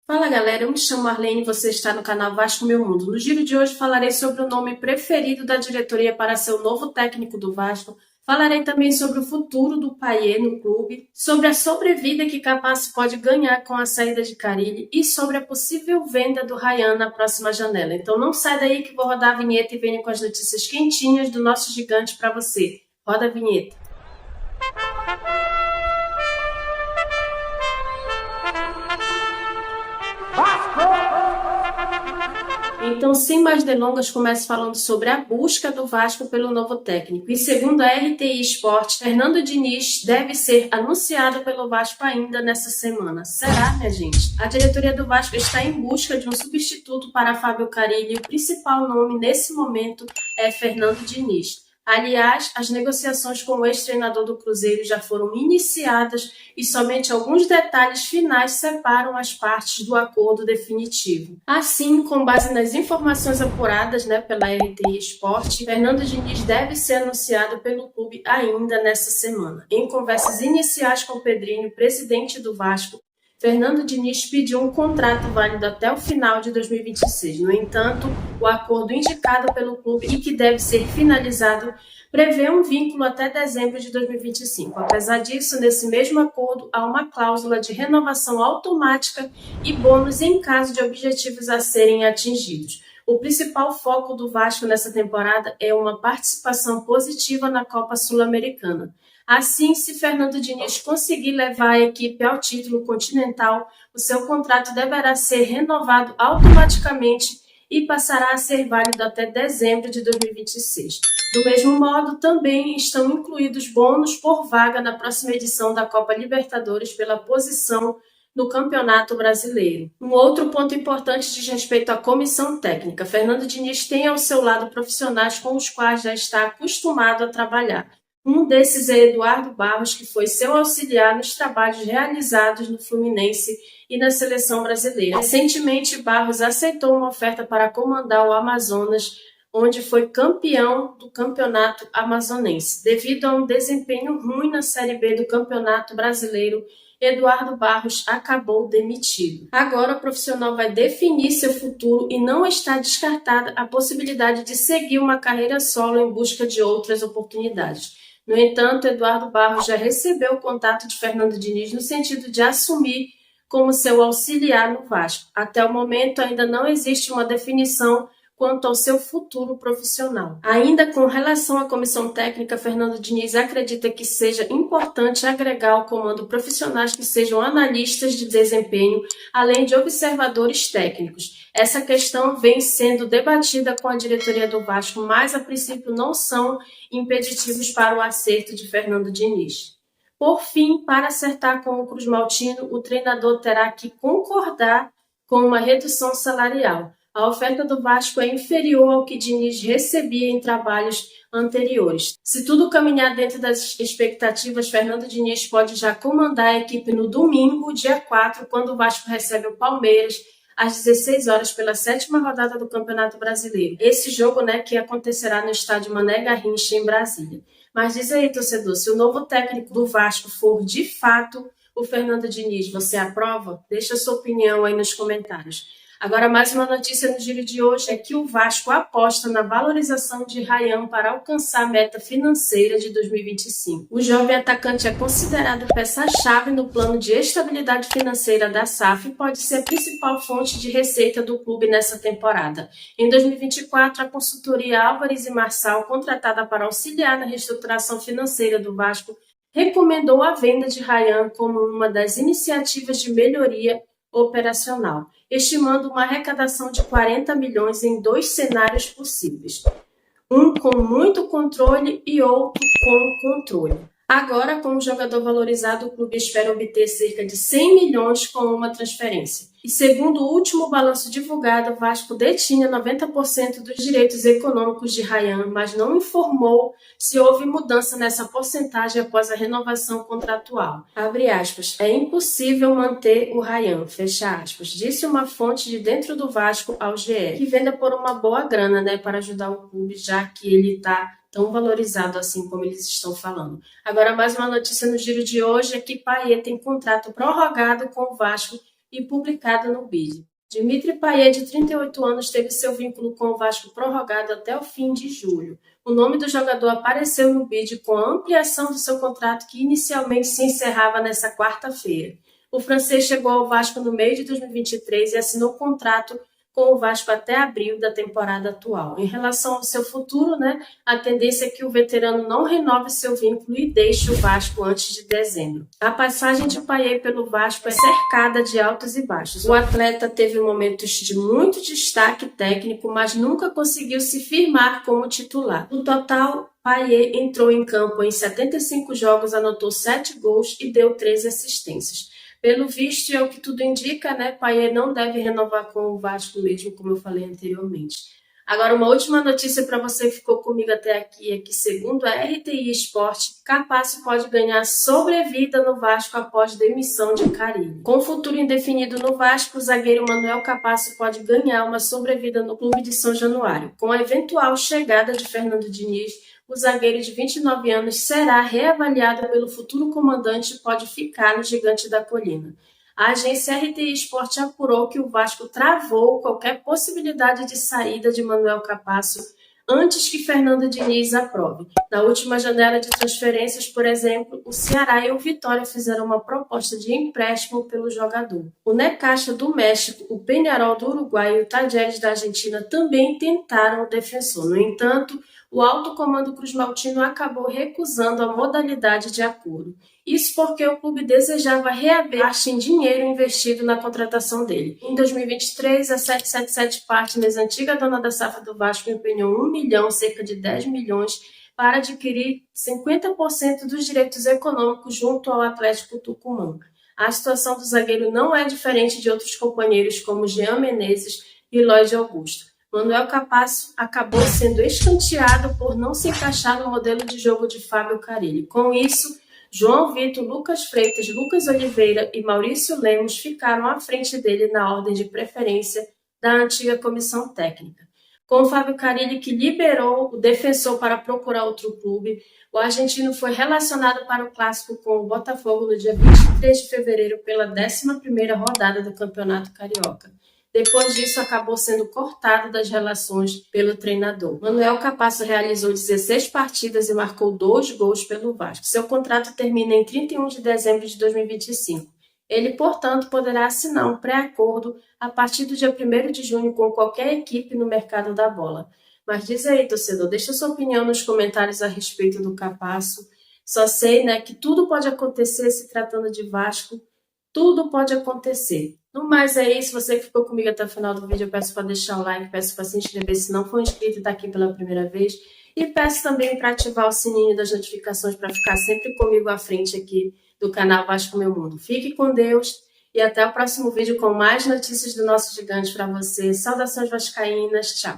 Fala galera, eu me chamo Arlene e você está no canal Vasco Meu Mundo. No giro de hoje falarei sobre o nome preferido da diretoria para ser o novo técnico do Vasco. Falarei também sobre o futuro do Payet no clube, sobre a sobrevida que Capaz pode ganhar com a saída de Carille e sobre a possível venda do Ryan na próxima janela. Então não sai daí que vou rodar a vinheta e venho com as notícias quentinhas do nosso gigante para você. Roda a vinheta. Então, sem mais delongas, começo falando sobre a busca do Vasco pelo novo técnico. E segundo a RTI Sport, Fernando Diniz deve ser anunciado pelo Vasco ainda nessa semana. Será, minha gente? A diretoria do Vasco está em busca de um substituto para Fábio Carille e o principal nome nesse momento é Fernando Diniz. Aliás, as negociações com o ex-treinador do Cruzeiro já foram iniciadas e somente alguns detalhes finais separam as partes do acordo definitivo. Assim, com base nas informações apuradas pela RTI Sport, Fernando Diniz deve ser anunciado pelo clube ainda nesta semana. Em conversas iniciais com Pedrinho, presidente do Vasco, Fernando Diniz pediu um contrato válido até o final de 2026. No entanto, o acordo indicado pelo clube e que deve ser finalizado prevê um vínculo até dezembro de 2025. Apesar disso, nesse mesmo acordo há uma cláusula de renovação automática e bônus em caso de objetivos a serem atingidos. O principal foco do Vasco nessa temporada é uma participação positiva na Copa Sul-Americana. Assim, se Fernando Diniz conseguir levar a equipe ao título continental, o seu contrato deverá ser renovado automaticamente e passará a ser válido até dezembro de 2026. Do mesmo modo, também estão incluídos bônus por vaga na próxima edição da Copa Libertadores pela posição no Campeonato Brasileiro. Um outro ponto importante diz respeito à comissão técnica. Fernando Diniz tem ao seu lado profissionais com os quais já está acostumado a trabalhar. Um desses é Eduardo Barros, que foi seu auxiliar nos trabalhos realizados no Fluminense e na seleção brasileira. Recentemente, Barros aceitou uma oferta para comandar o Amazonas, onde foi campeão do campeonato amazonense. Devido a um desempenho ruim na Série B do Campeonato Brasileiro, Eduardo Barros acabou demitido. Agora o profissional vai definir seu futuro e não está descartada a possibilidade de seguir uma carreira solo em busca de outras oportunidades. No entanto, Eduardo Barros já recebeu o contato de Fernando Diniz no sentido de assumir como seu auxiliar no Vasco. Até o momento, ainda não existe uma definição quanto ao seu futuro profissional. Ainda com relação à comissão técnica, Fernando Diniz acredita que seja importante agregar ao comando profissionais que sejam analistas de desempenho, além de observadores técnicos. Essa questão vem sendo debatida com a diretoria do Vasco, mas a princípio não são impeditivos para o acerto de Fernando Diniz. Por fim, para acertar com o Cruz Maltino, o treinador terá que concordar com uma redução salarial. A oferta do Vasco é inferior ao que Diniz recebia em trabalhos anteriores. Se tudo caminhar dentro das expectativas, Fernando Diniz pode já comandar a equipe no domingo, dia 4, quando o Vasco recebe o Palmeiras, às 16 horas, pela 7ª rodada do Campeonato Brasileiro. Esse jogo, que acontecerá no estádio Mané Garrincha, em Brasília. Mas diz aí, torcedor, se o novo técnico do Vasco for, de fato, o Fernando Diniz, você aprova? Deixa a sua opinião aí nos comentários. Agora, mais uma notícia no giro de hoje é que o Vasco aposta na valorização de Ryan para alcançar a meta financeira de 2025. O jovem atacante é considerado peça-chave no plano de estabilidade financeira da SAF e pode ser a principal fonte de receita do clube nessa temporada. Em 2024, a consultoria Álvares e Marçal, contratada para auxiliar na reestruturação financeira do Vasco, recomendou a venda de Ryan como uma das iniciativas de melhoria operacional, estimando uma arrecadação de 40 milhões em 2 cenários possíveis. Um com muito controle e outro com controle. Agora, com o jogador valorizado, o clube espera obter cerca de 100 milhões com uma transferência. E segundo o último balanço divulgado, o Vasco detinha 90% dos direitos econômicos de Ryan, mas não informou se houve mudança nessa porcentagem após a renovação contratual. Abre aspas, é impossível manter o Ryan, fecha aspas, disse uma fonte de dentro do Vasco ao GE, que venda por uma boa grana, para ajudar o clube, já que ele está tão valorizado assim como eles estão falando. Agora, mais uma notícia no giro de hoje é que Payet tem contrato prorrogado com o Vasco e publicado no BID. Dimitri Payet, de 38 anos, teve seu vínculo com o Vasco prorrogado até o fim de julho. O nome do jogador apareceu no BID com a ampliação do seu contrato, que inicialmente se encerrava nesta quarta-feira. O francês chegou ao Vasco no meio de 2023 e assinou contrato com o Vasco até abril da temporada atual. Em relação ao seu futuro, a tendência é que o veterano não renove seu vínculo e deixe o Vasco antes de dezembro. A passagem de Payet pelo Vasco é cercada de altos e baixos. O atleta teve momentos de muito destaque técnico, mas nunca conseguiu se firmar como titular. No total, Payet entrou em campo em 75 jogos, anotou 7 gols e deu 13 assistências. Pelo visto, é o que tudo indica, Payet não deve renovar com o Vasco mesmo, como eu falei anteriormente. Agora, uma última notícia para você que ficou comigo até aqui é que, segundo a RTI Sport, Capasso pode ganhar sobrevida no Vasco após demissão de Carille. Com futuro indefinido no Vasco, o zagueiro Manuel Capasso pode ganhar uma sobrevida no clube de São Januário. Com a eventual chegada de Fernando Diniz, o zagueiro de 29 anos será reavaliado pelo futuro comandante e pode ficar no Gigante da Colina. A agência RTI Sport apurou que o Vasco travou qualquer possibilidade de saída de Manuel Capasso antes que Fernando Diniz aprove. Na última janela de transferências, por exemplo, o Ceará e o Vitória fizeram uma proposta de empréstimo pelo jogador. O Necaxa do México, o Peñarol do Uruguai e o Talleres da Argentina também tentaram o defensor. No entanto, o alto comando cruzmaltino acabou recusando a modalidade de acordo. Isso porque o clube desejava reaver parte em dinheiro investido na contratação dele. Em 2023, a 777 Partners, antiga dona da SAF do Vasco, empenhou 1 milhão, cerca de 10 milhões, para adquirir 50% dos direitos econômicos junto ao Atlético Tucumã. A situação do zagueiro não é diferente de outros companheiros como Jean Menezes e Lloyd Augusto. Manuel Capasso acabou sendo escanteado por não se encaixar no modelo de jogo de Fábio Carille. Com isso, João Vitor, Lucas Freitas, Lucas Oliveira e Maurício Lemos ficaram à frente dele na ordem de preferência da antiga comissão técnica. Com o Fábio Carille, que liberou o defensor para procurar outro clube, o argentino foi relacionado para o clássico com o Botafogo no dia 23 de fevereiro pela 11ª rodada do Campeonato Carioca. Depois disso, acabou sendo cortado das relações pelo treinador. Manuel Capasso realizou 16 partidas e marcou 2 gols pelo Vasco. Seu contrato termina em 31 de dezembro de 2025. Ele, portanto, poderá assinar um pré-acordo a partir do dia 1º de junho com qualquer equipe no mercado da bola. Mas diz aí, torcedor, deixa sua opinião nos comentários a respeito do Capasso. Só sei, que tudo pode acontecer se tratando de Vasco. Tudo pode acontecer. No mais é isso, você que ficou comigo até o final do vídeo, eu peço para deixar o like, peço para se inscrever se não for inscrito e está aqui pela primeira vez. E peço também para ativar o sininho das notificações para ficar sempre comigo à frente aqui do canal Vasco Meu Mundo. Fique com Deus e até o próximo vídeo com mais notícias do nosso gigante para você. Saudações vascaínas, tchau!